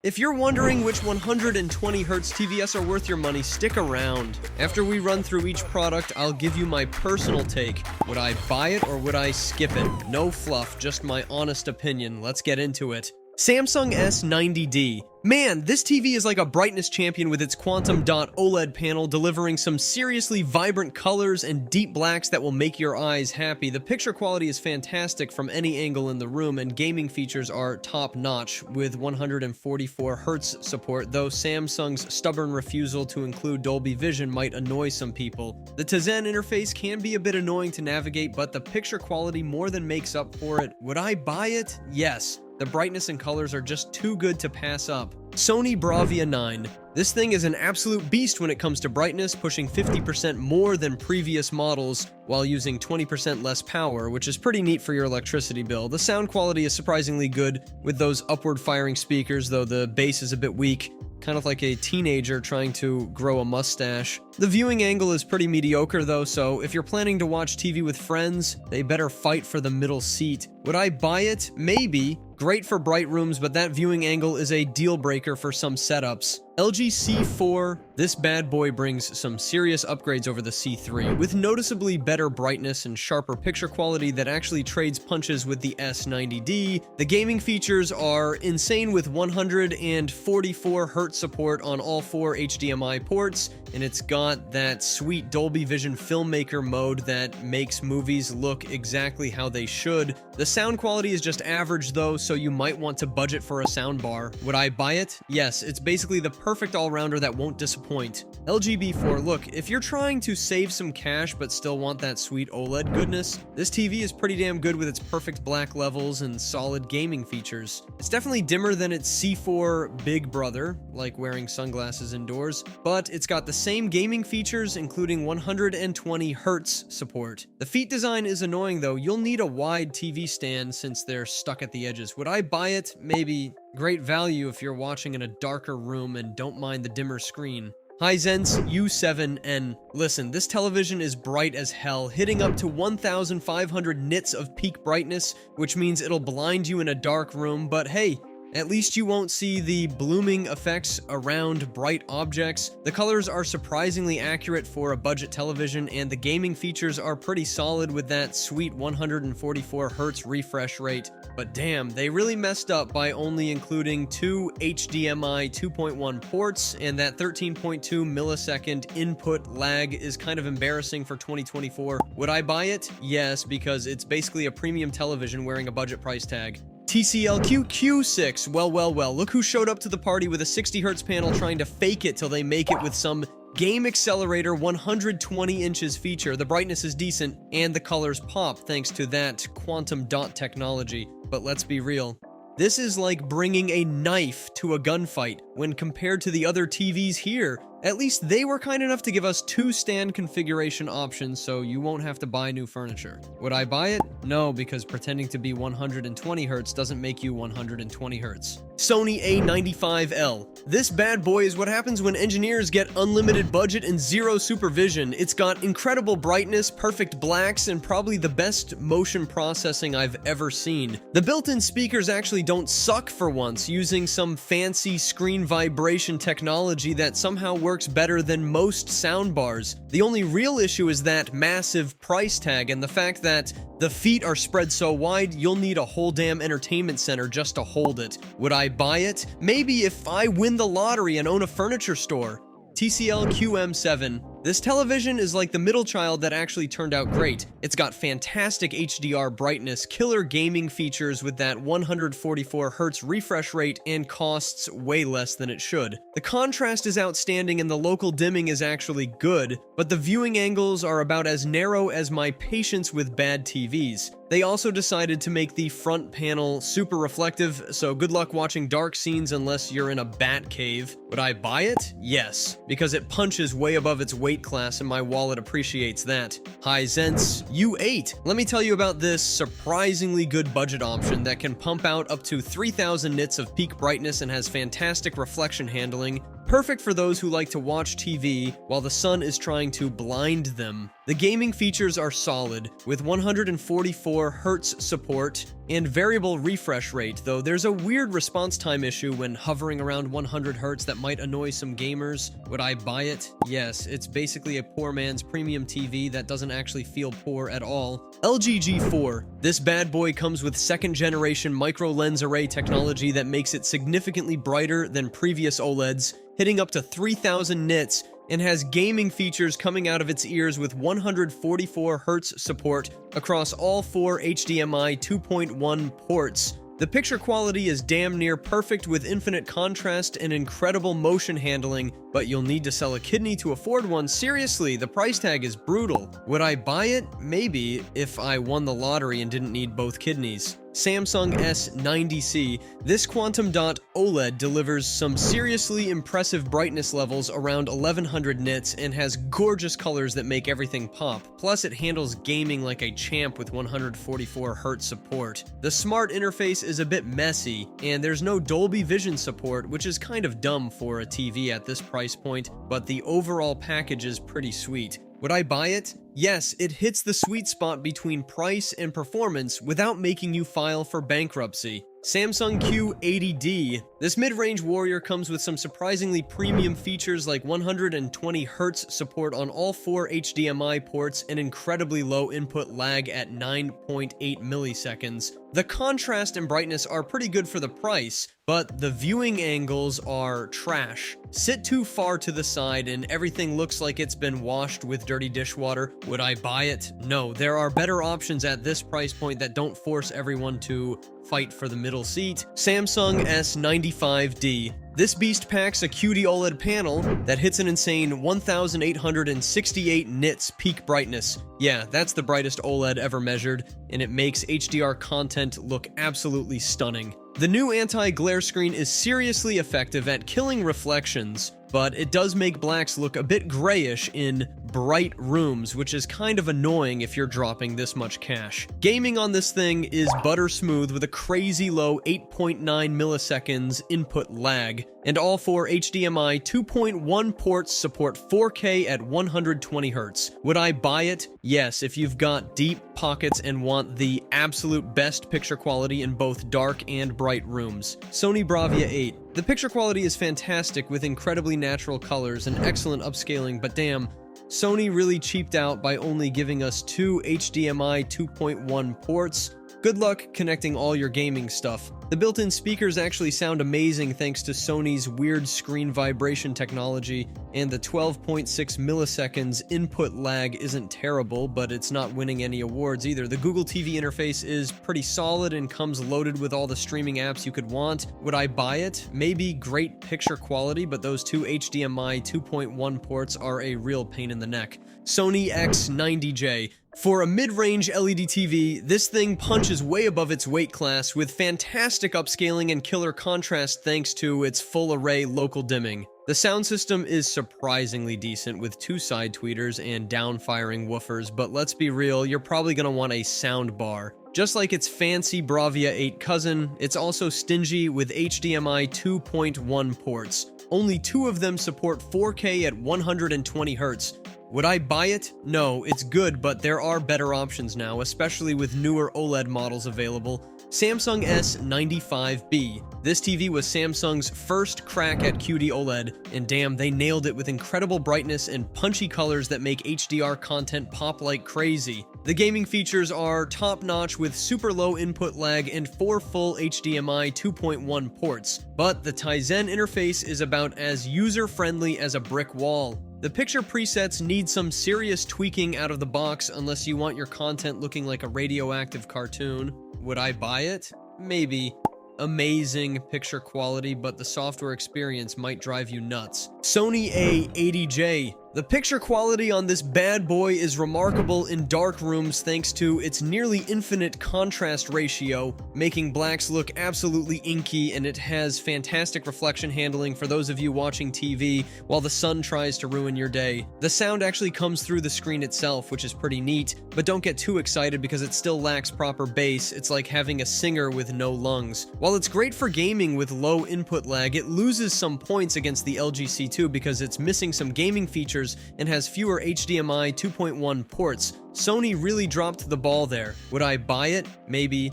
If you're wondering which 120Hz TVS are worth your money, stick around. After we run through each product, I'll give you my personal take. Would I buy it or would I skip it? No fluff, just my honest opinion. Let's get into it. Samsung S90D. Man, this TV is like a brightness champion with its quantum dot OLED panel, delivering some seriously vibrant colors and deep blacks that will make your eyes happy. The picture quality is fantastic from any angle in the room, and gaming features are top-notch with 144Hz support, though Samsung's stubborn refusal to include Dolby Vision might annoy some people. The Tizen interface can be a bit annoying to navigate, but the picture quality more than makes up for it. Would I buy it? Yes. The brightness and colors are just too good to pass up. Sony BRAVIA 9. This thing is an absolute beast when it comes to brightness, pushing 50% more than previous models while using 20% less power, which is pretty neat for your electricity bill. The sound quality is surprisingly good with those upward firing speakers, though the bass is a bit weak, kind of like a teenager trying to grow a mustache. The viewing angle is pretty mediocre though, so if you're planning to watch TV with friends, they better fight for the middle seat. Would I buy it? Maybe. Great for bright rooms, but that viewing angle is a deal breaker for some setups. LG C4, this bad boy brings some serious upgrades over the C3, with noticeably better brightness and sharper picture quality that actually trades punches with the S90D. The gaming features are insane with 144Hz support on all 4 HDMI ports, and it's got that sweet Dolby Vision filmmaker mode that makes movies look exactly how they should. The sound quality is just average though, so you might want to budget for a soundbar. Would I buy it? Yes, it's basically the perfect all-rounder that won't disappoint. LG B4, look, if you're trying to save some cash but still want that sweet OLED goodness, this TV is pretty damn good with its perfect black levels and solid gaming features. It's definitely dimmer than its C4 big brother, like wearing sunglasses indoors, but it's got the same gaming features, including 120Hz support. The feet design is annoying though. You'll need a wide TV stand since they're stuck at the edges. Would I buy it? Maybe. Great value if you're watching in a darker room and don't mind the dimmer screen. Hisense U7N. Listen, this television is bright as hell, hitting up to 1,500 nits of peak brightness, which means it'll blind you in a dark room, but hey, at least you won't see the blooming effects around bright objects. The colors are surprisingly accurate for a budget television, and the gaming features are pretty solid with that sweet 144Hz refresh rate. But damn, they really messed up by only including 2 HDMI 2.1 ports, and that 13.2 millisecond input lag is kind of embarrassing for 2024. Would I buy it? Yes, because it's basically a premium television wearing a budget price tag. TCL Q6, well, look who showed up to the party with a 60Hz panel trying to fake it till they make it with some game accelerator 120 inches feature. The brightness is decent, and the colors pop thanks to that quantum dot technology. But let's be real, this is like bringing a knife to a gunfight when compared to the other TVs here. At least they were kind enough to give us 2 stand configuration options, so you won't have to buy new furniture. Would I buy it? No, because pretending to be 120Hz doesn't make you 120Hz. Sony A95L. This bad boy is what happens when engineers get unlimited budget and zero supervision. It's got incredible brightness, perfect blacks, and probably the best motion processing I've ever seen. The built-in speakers actually don't suck for once, using some fancy screen vibration technology that somehow works better than most soundbars. The only real issue is that massive price tag and the fact that the feet are spread so wide, you'll need a whole damn entertainment center just to hold it. Would I buy it? Maybe if I win the lottery and own a furniture store. TCL QM7. This television is like the middle child that actually turned out great. It's got fantastic HDR brightness, killer gaming features with that 144Hz refresh rate, and costs way less than it should. The contrast is outstanding and the local dimming is actually good, but the viewing angles are about as narrow as my patience with bad TVs. They also decided to make the front panel super reflective, so good luck watching dark scenes unless you're in a bat cave. Would I buy it? Yes, because it punches way above its weight class and my wallet appreciates that. Hisense U8. Let me tell you about this surprisingly good budget option that can pump out up to 3,000 nits of peak brightness and has fantastic reflection handling, perfect for those who like to watch TV while the sun is trying to blind them. The gaming features are solid, with 144 Hz support and variable refresh rate, though there's a weird response time issue when hovering around 100 Hz that might annoy some gamers. Would I buy it? Yes, it's basically a poor man's premium TV that doesn't actually feel poor at all. LG G4. This bad boy comes with second generation micro lens array technology that makes it significantly brighter than previous OLEDs, hitting up to 3000 nits, and has gaming features coming out of its ears with 144 Hz support across all 4 HDMI 2.1 ports. The picture quality is damn near perfect with infinite contrast and incredible motion handling, but you'll need to sell a kidney to afford one. Seriously, the price tag is brutal. Would I buy it? Maybe, if I won the lottery and didn't need both kidneys. Samsung S90C. This quantum dot OLED delivers some seriously impressive brightness levels around 1100 nits and has gorgeous colors that make everything pop. Plus, it handles gaming like a champ with 144 Hz support. The smart interface is a bit messy, and there's no Dolby Vision support, which is kind of dumb for a TV at this price point, but the overall package is pretty sweet. Would I buy it? Yes, it hits the sweet spot between price and performance without making you file for bankruptcy. Samsung Q80D. This mid-range warrior comes with some surprisingly premium features like 120 Hz support on all 4 HDMI ports and incredibly low input lag at 9.8 milliseconds. The contrast and brightness are pretty good for the price, but the viewing angles are trash. Sit too far to the side and everything looks like it's been washed with dirty dishwater. Would I buy it? No, there are better options at this price point that don't force everyone to fight for the middle seat. Samsung S95D. This beast packs a QD OLED panel that hits an insane 1868 nits peak brightness. Yeah, that's the brightest OLED ever measured, and it makes HDR content look absolutely stunning. The new anti-glare screen is seriously effective at killing reflections, but it does make blacks look a bit grayish in bright rooms, which is kind of annoying if you're dropping this much cash. Gaming on this thing is butter smooth with a crazy low 8.9 milliseconds input lag, and all 4 HDMI 2.1 ports support 4K at 120 Hz. Would I buy it? Yes, if you've got deep pockets and want the absolute best picture quality in both dark and bright rooms. Sony BRAVIA 8. The picture quality is fantastic with incredibly natural colors and excellent upscaling, but damn, Sony really cheaped out by only giving us 2 HDMI 2.1 ports. Good luck connecting all your gaming stuff. The built-in speakers actually sound amazing thanks to Sony's weird screen vibration technology, and the 12.6 milliseconds input lag isn't terrible, but it's not winning any awards either. The Google TV interface is pretty solid and comes loaded with all the streaming apps you could want. Would I buy it? Maybe great picture quality, but those 2 HDMI 2.1 ports are a real pain in the neck. Sony X90J. For a mid-range LED TV, this thing punches way above its weight class with fantastic upscaling and killer contrast thanks to its full-array local dimming. The sound system is surprisingly decent with 2 side tweeters and down-firing woofers, but let's be real, you're probably going to want a sound bar. Just like its fancy BRAVIA 8 cousin, it's also stingy with HDMI 2.1 ports. Only 2 of them support 4K at 120 Hz. Would I buy it? No, it's good, but there are better options now, especially with newer OLED models available. Samsung S95B. This TV was Samsung's first crack at QD OLED, and damn, they nailed it with incredible brightness and punchy colors that make HDR content pop like crazy. The gaming features are top-notch with super low input lag and 4 full HDMI 2.1 ports, but the Tizen interface is about as user-friendly as a brick wall. The picture presets need some serious tweaking out of the box unless you want your content looking like a radioactive cartoon. Would I buy it? Maybe. Amazing picture quality, but the software experience might drive you nuts. Sony A90J. The picture quality on this bad boy is remarkable in dark rooms thanks to its nearly infinite contrast ratio, making blacks look absolutely inky, and it has fantastic reflection handling for those of you watching TV while the sun tries to ruin your day. The sound actually comes through the screen itself, which is pretty neat, but don't get too excited because it still lacks proper bass. It's like having a singer with no lungs. While it's great for gaming with low input lag, it loses some points against the LG C2 because it's missing some gaming features and has fewer HDMI 2.1 ports. Sony really dropped the ball there. Would I buy it? Maybe.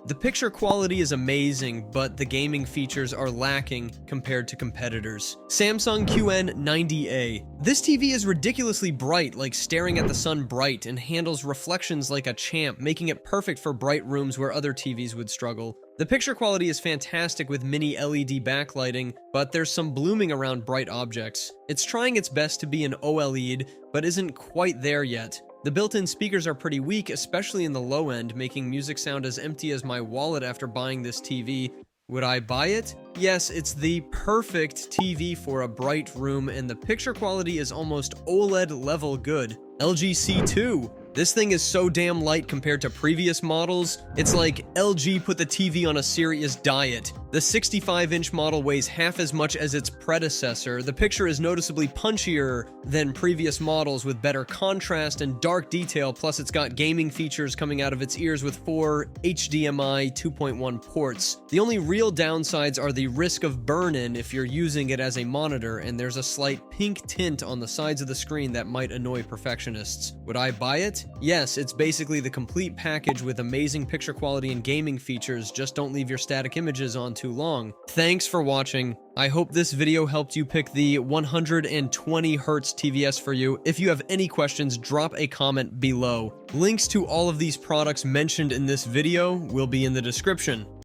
The picture quality is amazing, but the gaming features are lacking compared to competitors. Samsung QN90A. This TV is ridiculously bright, like staring at the sun bright, and handles reflections like a champ, making it perfect for bright rooms where other TVs would struggle. The picture quality is fantastic with mini LED backlighting, but there's some blooming around bright objects. It's trying its best to be an OLED, but isn't quite there yet. The built-in speakers are pretty weak, especially in the low end, making music sound as empty as my wallet after buying this TV. Would I buy it? Yes, it's the perfect TV for a bright room, and the picture quality is almost OLED level good. LG C2. This thing is so damn light compared to previous models. It's like LG put the TV on a serious diet. The 65-inch model weighs half as much as its predecessor. The picture is noticeably punchier than previous models with better contrast and dark detail, plus it's got gaming features coming out of its ears with 4 HDMI 2.1 ports. The only real downsides are the risk of burn-in if you're using it as a monitor, and there's a slight pink tint on the sides of the screen that might annoy perfectionists. Would I buy it? Yes, it's basically the complete package with amazing picture quality and gaming features, just don't leave your static images on too long. Thanks for watching. I hope this video helped you pick the 120 Hz TVS for you. If you have any questions, drop a comment below. Links to all of these products mentioned in this video will be in the description.